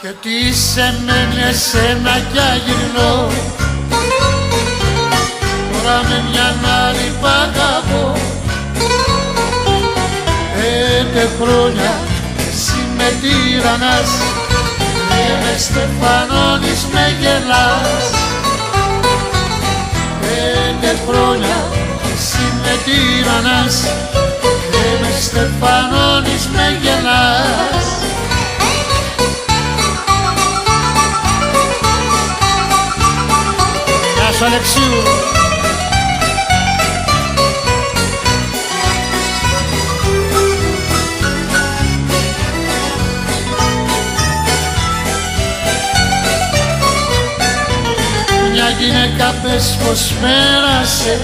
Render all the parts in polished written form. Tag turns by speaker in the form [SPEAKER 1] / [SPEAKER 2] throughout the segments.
[SPEAKER 1] Και τι σε μένει εσένα κι αγυρνώ, τώρα με μια άλλη π' αγαπώ. 5 χρόνια εσύ με τύραννας και με στεφανώνεις, με γελάς. 5 χρόνια εσύ με τύραννας και με στεφανώνεις, με γελάς. Γεια σου Αλεξίου. Μια γυναίκα πες πως πέρασε,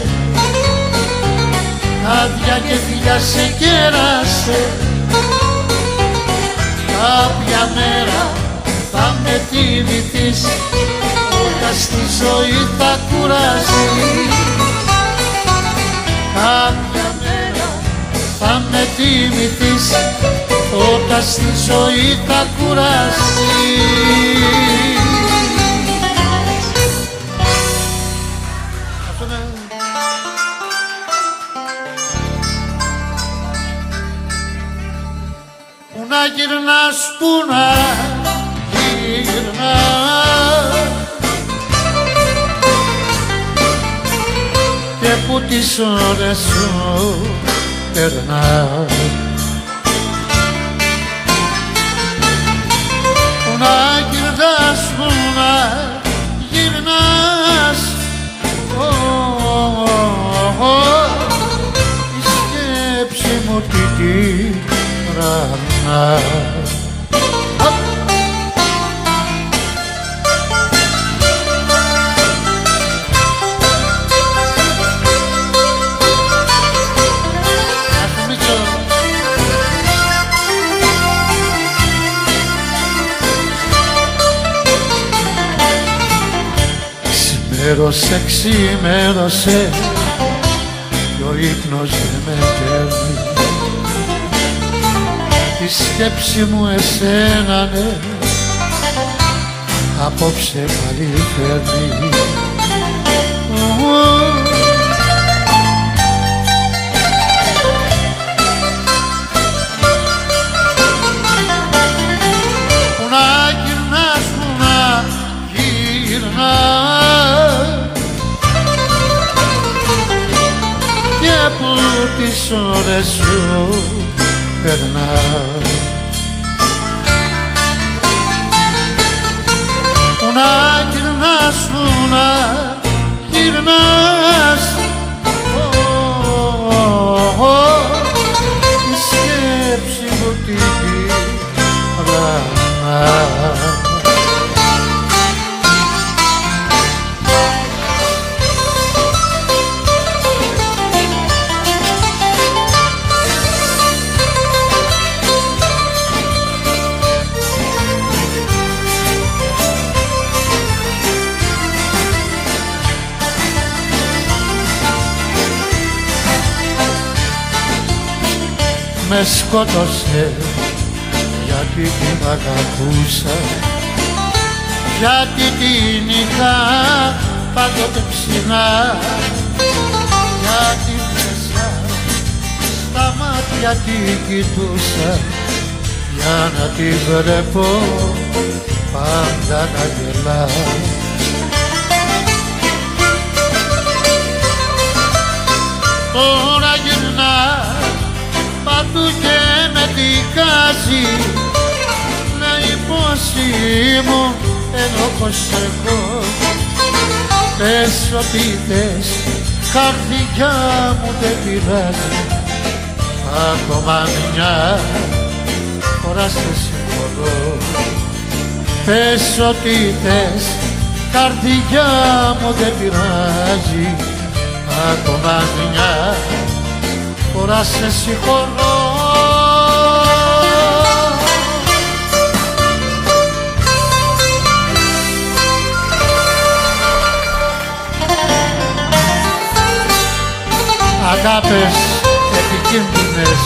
[SPEAKER 1] άδεια και φιλιά σε κέρασε. Κάποια μέρα θα με θυμηθείς, όταν στη ζωή θα κουραστείς. Κάποια μέρα θα με θυμηθείς, όταν στη ζωή θα κουραστείς. Πού να γυρνάς, πού να γυρνάς, και που τις ώρες σου περνάς. Πού να γυρνάς, πού να γυρνάς, η σκέψη μου τι τυραννά. Ξημέρωσε, ξημέρωσε κι ο ύπνος δεν με παίρνει. Η σκέψη μου εσένα, ναι, απόψε πάλι φέρνει. Πού να γυρνάς, πού να γυρνάς, και που τις ώρες σου περνάς. Πού να γυρνάς, πού να γυρνάς, η σκέψη μου τι τυραννά. Με σκότωσε γιατί την αγαπούσα, γιατί την είχα πάντοτε ψηλά, γιατί μέσα στα μάτια την κοιτούσα, για να τη βλέπω πάντα να γελά. Τώρα γυρνά παντού και με δικάζει, λέει πως ήμουν ενώ πως εγώ. Πες ό,τι θες, καρδιά μου δεν πειράζει, ακόμα μια φορά σε συγχωρώ. Πες ό,τι θες, καρδιά μου δεν πειράζει, ακόμα μια φορά σε συγχωρώ. Αγάπες επικίνδυνες,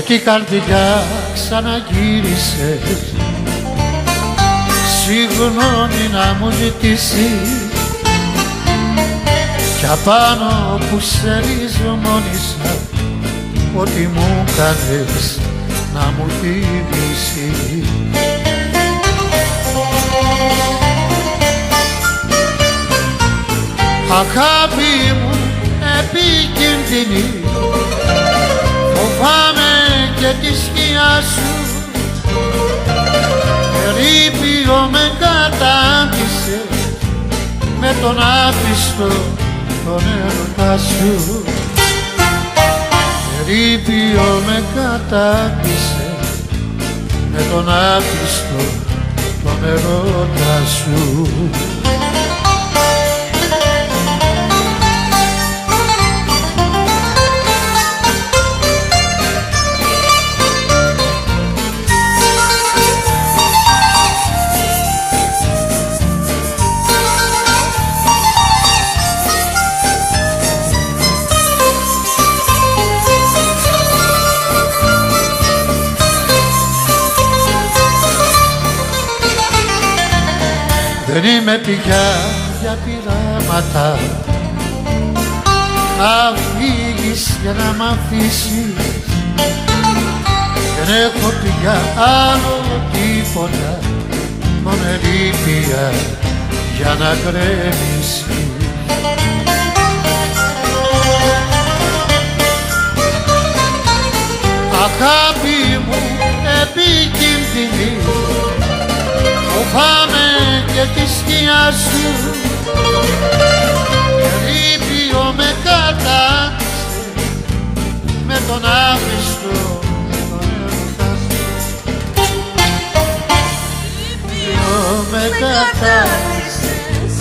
[SPEAKER 1] την καρδιά ξαναγύρισες, συγγνώμη να μου ζητήσεις, κι απάνω που σε λησμόνησα, ό,τι μου κάνες να μου θυμίσεις. Αγάπη μου επικίνδυνη, φοβάμαι και τη σκιά σου, ερείπιο με κατάντησε με τον άπιστο τον έρωτα σου, ερείπιο με κατάντησε με τον άπιστο τον έρωτα σου. Δεν είμαι πια για πειράματα, να φύγεις για να μ' αφήσεις. Δεν έχω πια άλλο τίποτα, μόνο ερήπια για να γκρέμισεις. Αγάπη μου επικίνδυνη, φοβάμαι και τη σκιά σου, ερείπιο με κατάντησε με τον άπιστο τον έρωτα σου. Ερείπιο με κατάντησες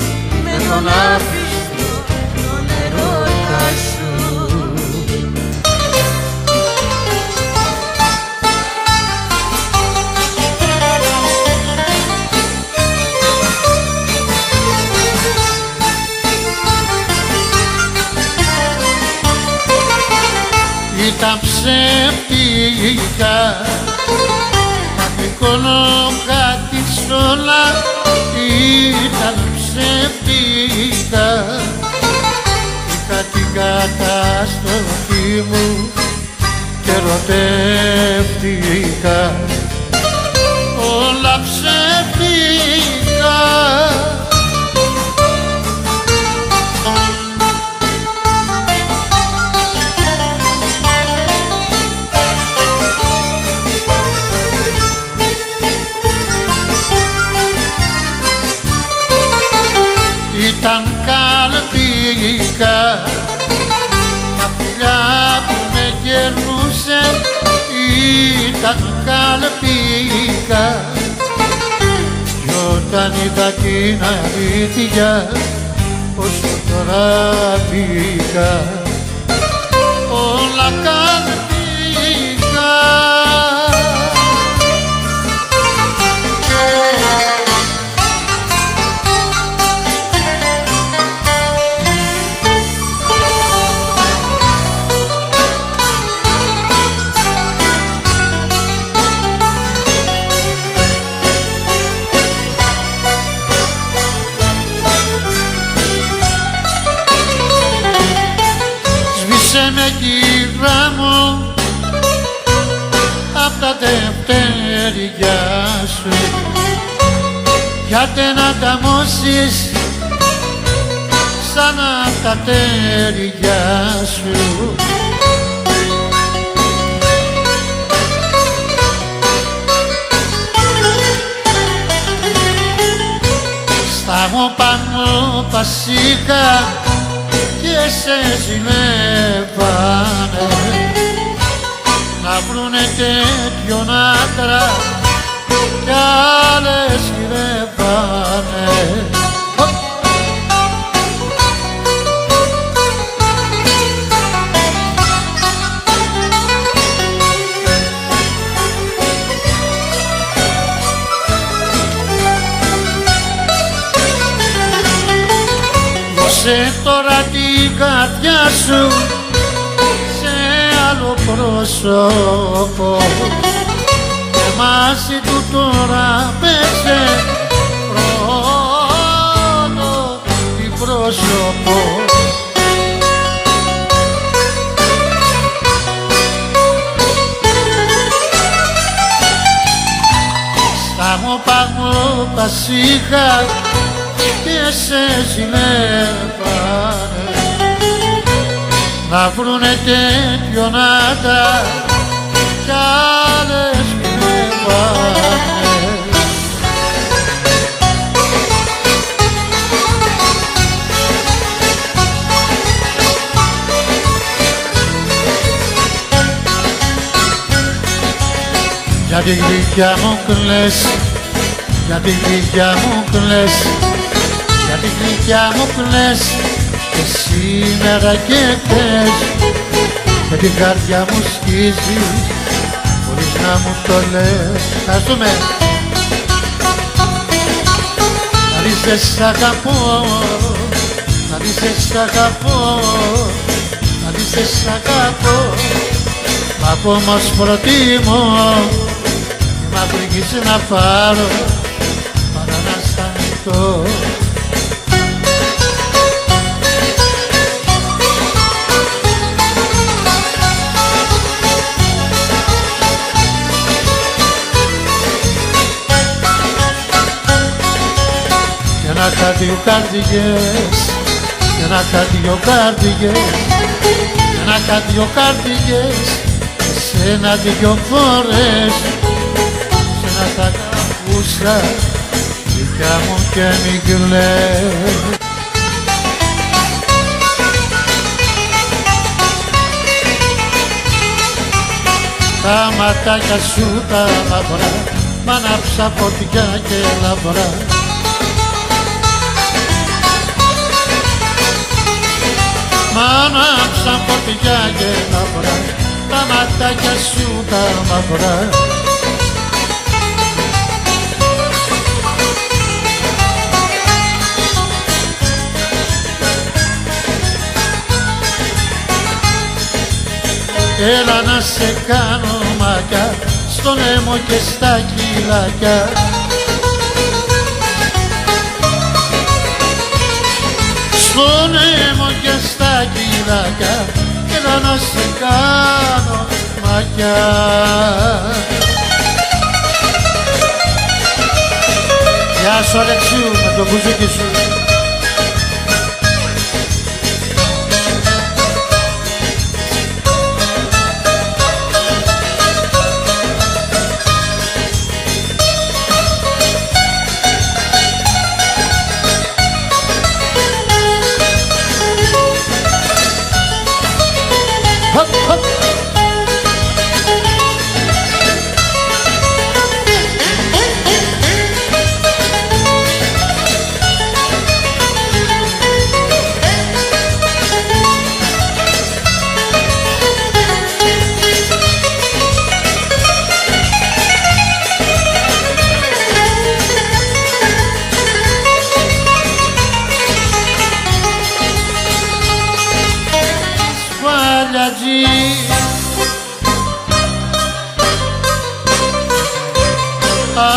[SPEAKER 1] με τον άπιστο τον έρωτα σου. Ήταν ψεύτικα, τα πικώνω κάτι σ' όλα, ήταν ψεύτικα. Είχα την καταστροφή μου και ερωτεύτηκα, όλα ψεύτικα. Ήταν καλπίκα, τα φιλιά που με γερνούσε, ήταν καλπίκα. Κι όταν είδα την αλήθεια, όσο τώρα πήγα, όλα καλπίκα. Με κύρα μου απ' τα δευτέρια σου, γιατί να ταμώσεις ξανά τα τέρια σου. Στα μου πάνω πασίκα και σε ζηλεύανε, να βρουνε τέτοιον άντρα κι άλλες γυρεύανε. Δώσε τώρα την καρδιά σου σε άλλο πρόσωπο και μαζί του τώρα παίζε πρώτο τι πρόσωπο. Στα μου παγώ πασίχα και σε ζηλεύανε να βρουνε τέτοιο να τα κι άλλες πνεύανε. Για τη γλυκιά μου κλαις, για τη γλυκιά μου κλαις, για τη γλυκιά μου κλαις και σήμερα και χθες και την καρδιά μου σκίζεις χωρίς να μου το λες. Ας δούμε. Να δεις δεν σ' αγαπώ, να δεις δεν σ' αγαπώ, να δεις δεν σ' αγαπώ, μα που όμως προτιμώ μ' αφρικής να πάρω παρά να αισθανθώ. Και να είχα δύο καρδιές, και να είχα δύο καρδιές, και να είχα δύο καρδιές, εσένα δυο φορές σένα θα αγαπούσα δικιά μου και μη κλαις. Τα ματάκια σου τα λαμπρά μ' άναψα φωτιά και λαμπρά. Μ' άναψα φωτιά και λαμπρά τα ματάκια σου τα μαυρά. Έλα να σε κάνω μακιά στον έμο και στα κιλάκια. Στον έμο και στα κιλάκια έλα να σε κάνω μακιά. Γεια σου Αλεξίου με το μπουζούκι σου.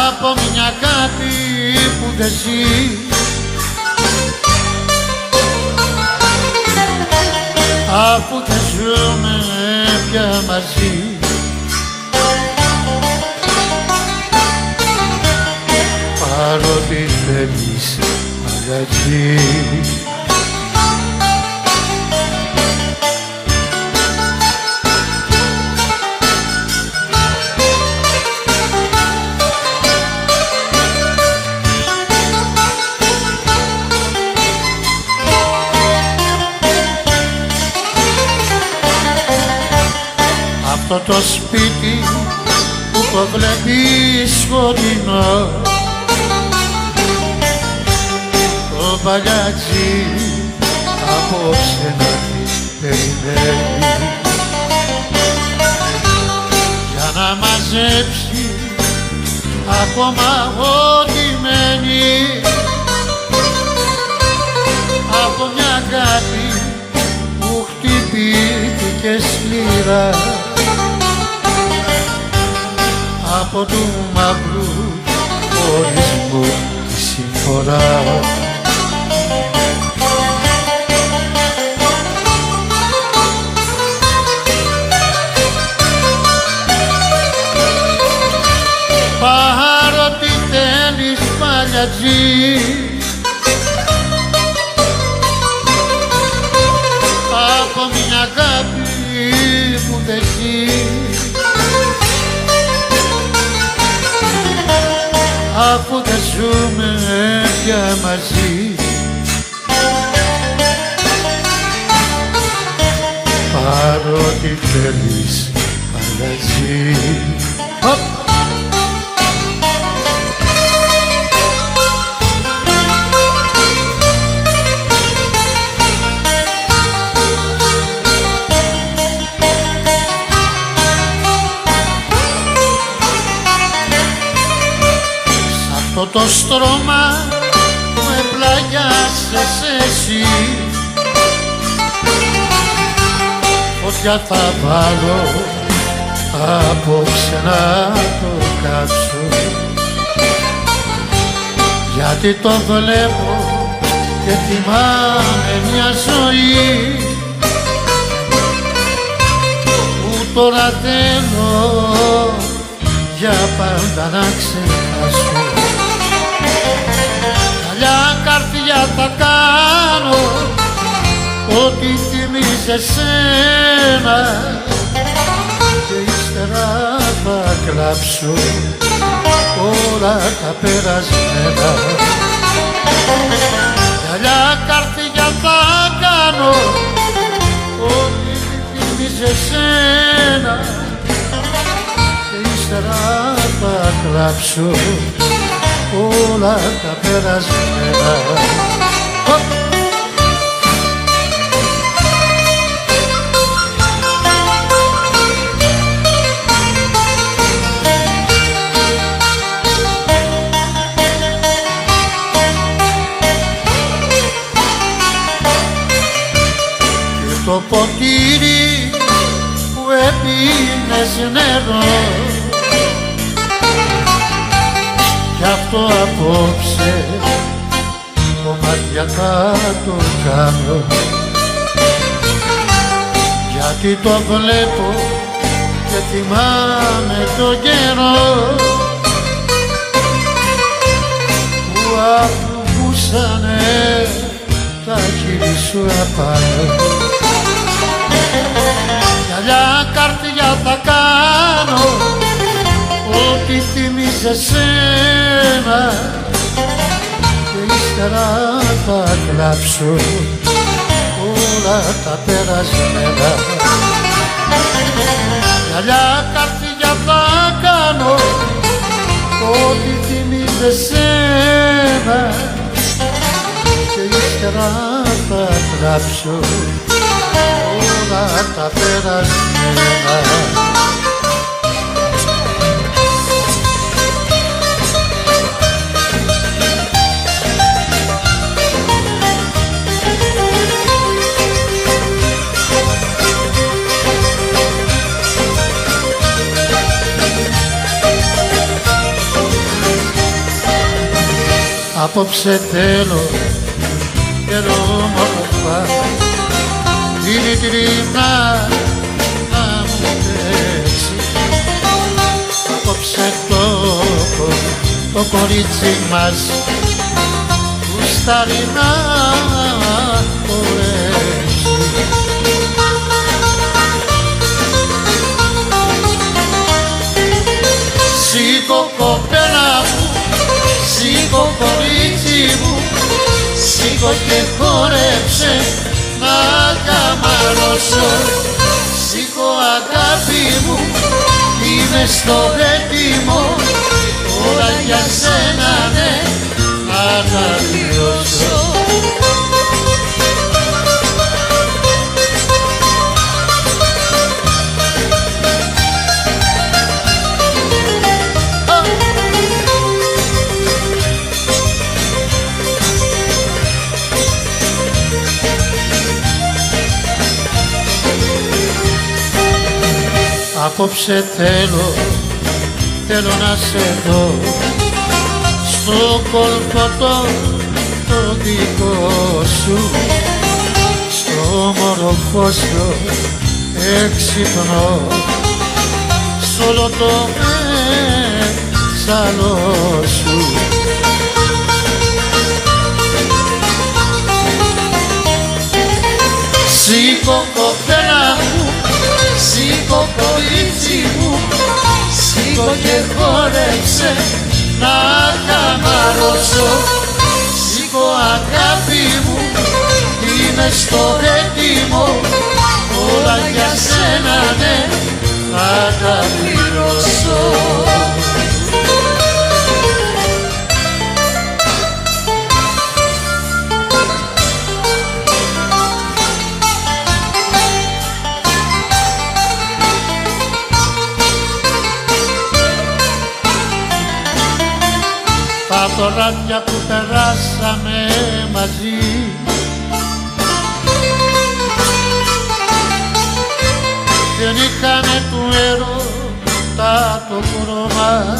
[SPEAKER 1] Από μια αγάπη που δεν ζει, αφού δεν ζούμε πια μαζί. Παρότι θέλεις αλλαγή, αυτό το σπίτι που το βλέπεις σκοτεινό, το παλιάτσι απόψε να τη περιμένει για να μαζέψει ακόμα ό,τι μένει από μια αγάπη που χτυπήθηκε και σκληρά από του μαύρου χωρισμού τη συμφορά. Παρότι θέλεις παλιατζή από μια αγάπη που δεν ζει, αφού δεν ζούμε πια μαζί, παρότι θέλεις παλιατζή. Αυτό το στρώμα με πλάγιασες εσύ, φωτιά θα βάλω απόψε να το κάψω, γιατί το βλέπω και θυμάμαι μια ζωή που τώρα θέλω για πάντα να ξεχάσω. Καλιά καρδιά θα κάνω ό,τι θυμίζει εσένα και ύστερα θα κλάψω όλα τα περασμένα. Καλιά καρδιά θα κάνω ό,τι θυμίζει εσένα και ύστερα θα κλάψω όλα τα περασμένα. Και το ποτήρι που έπινες νερό, κι αυτό απόψε κομμάτια θα το κάνω, γιατί το βλέπω και θυμάμαι το καιρό που αφρουμπούσανε τα χείλη σου απάνω. Καλιά καρδιά θα κάνω ό,τι θυμίζει εσένα και ύστερα θα κλάψω όλα τα περασμένα. Καλιά καρδιά θα κάνω ό,τι θυμίζει εσένα και ύστερα θα κλάψω όλα τα περασμένα. Απόψε θέλω όμορφα τυριτυρινά να μου παίξει. Απόψε το κορίτσι μας γουστάρει να χορέψει. Σήκω κοπέλα μου, σήκω κορίτσι μου, σήκω και χόρεψε να καμαρώσω. Σήκω αγάπη μου, είμαι στο έτοιμο, όλα για σένα ναι, να τα βιώσω. Απόψε θέλω να σε δω στο κόλπο το δικό σου, στο μορφό σου έξυπνο, σ' όλο το έξαλο σου. Σήκω κοπέλα μου, σήκω κορίτσι μου, σήκω και χόρεψε να καμαρώσω. Σήκω αγάπη μου, είμαι στο έτοιμο, όλα για σένα ναι, θα τα πληρώσω. Τα βράδια που περάσαμε μαζί δεν είχανε του έρωτα το χρώμα,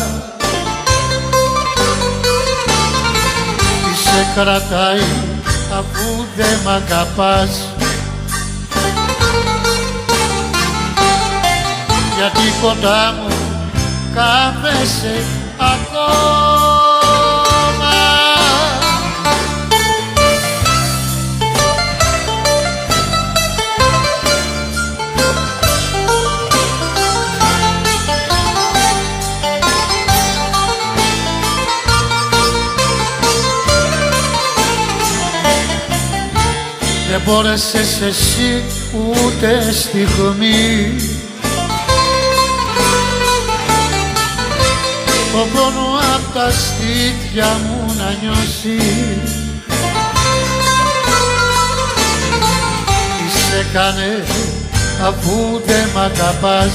[SPEAKER 1] τι σε κρατάει αφού δεν μ' αγαπάς, γιατί κοντά μου κάθεσαι ακόμα. Δεν μπόρεσες εσύ ούτε στιγμή το πόνο απ' τα στήθια μου να νιώσεις. Τι σε κάνε αφού δεν μ' αγαπάς,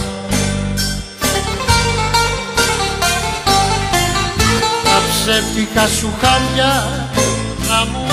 [SPEAKER 1] τα ψεύτικα σου χάλια να μου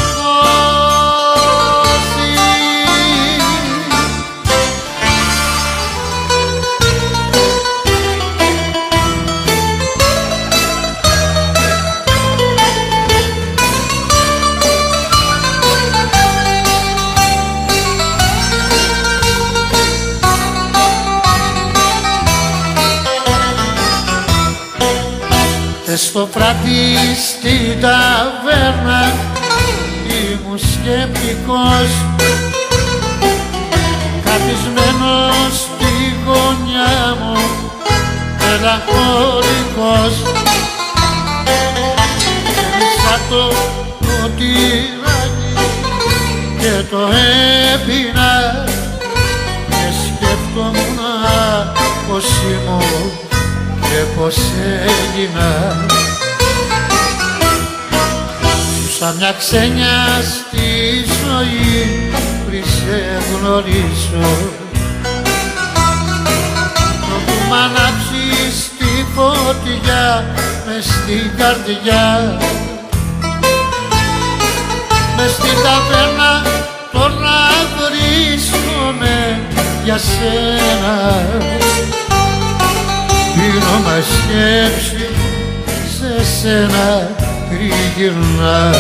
[SPEAKER 1] στο βράδυ στην ταβέρνα ήμουν σκεπτικός, καθισμένος στη γωνιά μου μελαγχολικός. Έριξα το ποτήρι και το έπινα και σκέφτομουν πως ήμουν και πως έγινα. Ζούσα μια ξένια στη ζωή πριν σε γνωρίσω, προτού μ' ανάψεις τη φωτιά μες στην καρδιά. Μες στην ταβέρνα τώρα βρίσκομαι για σένα, πίνω μα σκέψη σε σένα τριγυρνά.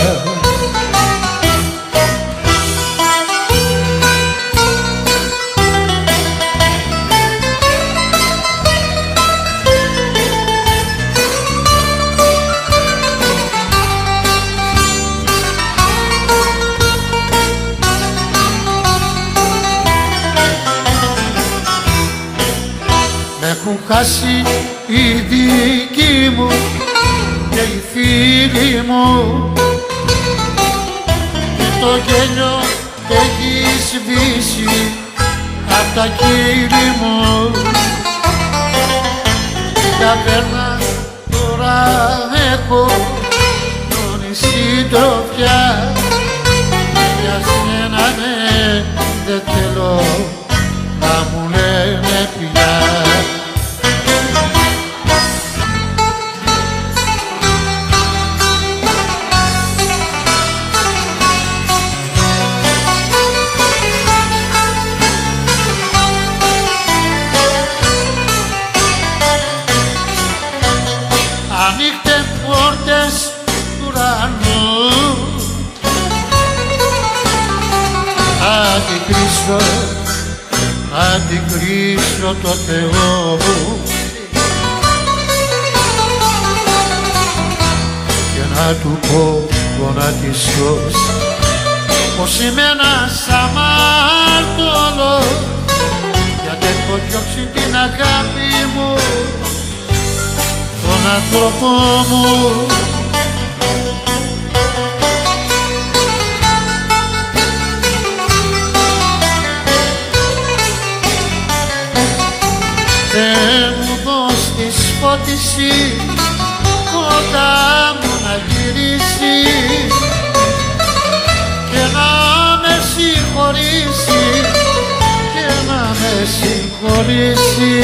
[SPEAKER 1] Μ' έχουν χάσει οι δικοί μου και οι φίλοι μου και το γέλιο έχει σβήσει απ' τα χείλη μου. Την ταβέρνα τώρα έχω τον συντροφιά, για σένα ναι δεν θέλω να μου λένε πια. Ανοίχτε πόρτες του ουρανού, αντικρίσω το Θεό μου και να του πω γονατισός πως είμαι ένας αμάρτωλος, γιατί έχω διώξει την αγάπη μου, τον άνθρωπο μου. Θεέ μου δώσ' της φώτιση κοντά μου να γυρίσει και να με συγχωρήσει και να με συγχωρήσει.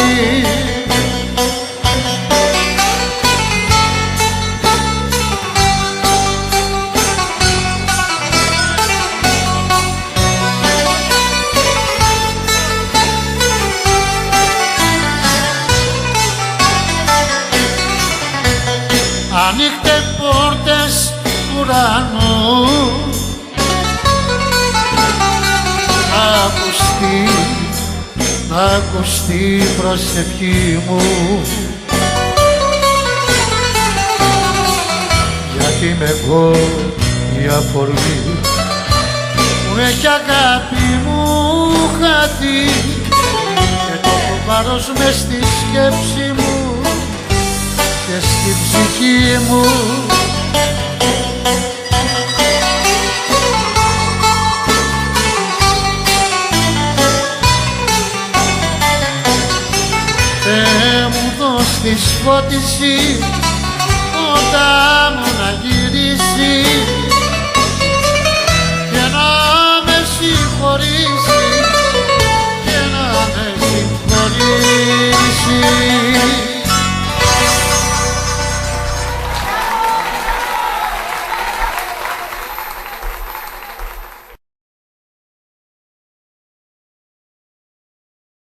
[SPEAKER 1] Ανοίχτε πόρτες του ουρανού, να ακουστεί η προσευχή μου, γιατί είμαι εγώ η αφορμή που έχει αγάπη μου χαθεί και το βάρος μες στη σκέψη μου και στην ψυχή μου. Θεέ μου δώσ' της φώτιση κοντά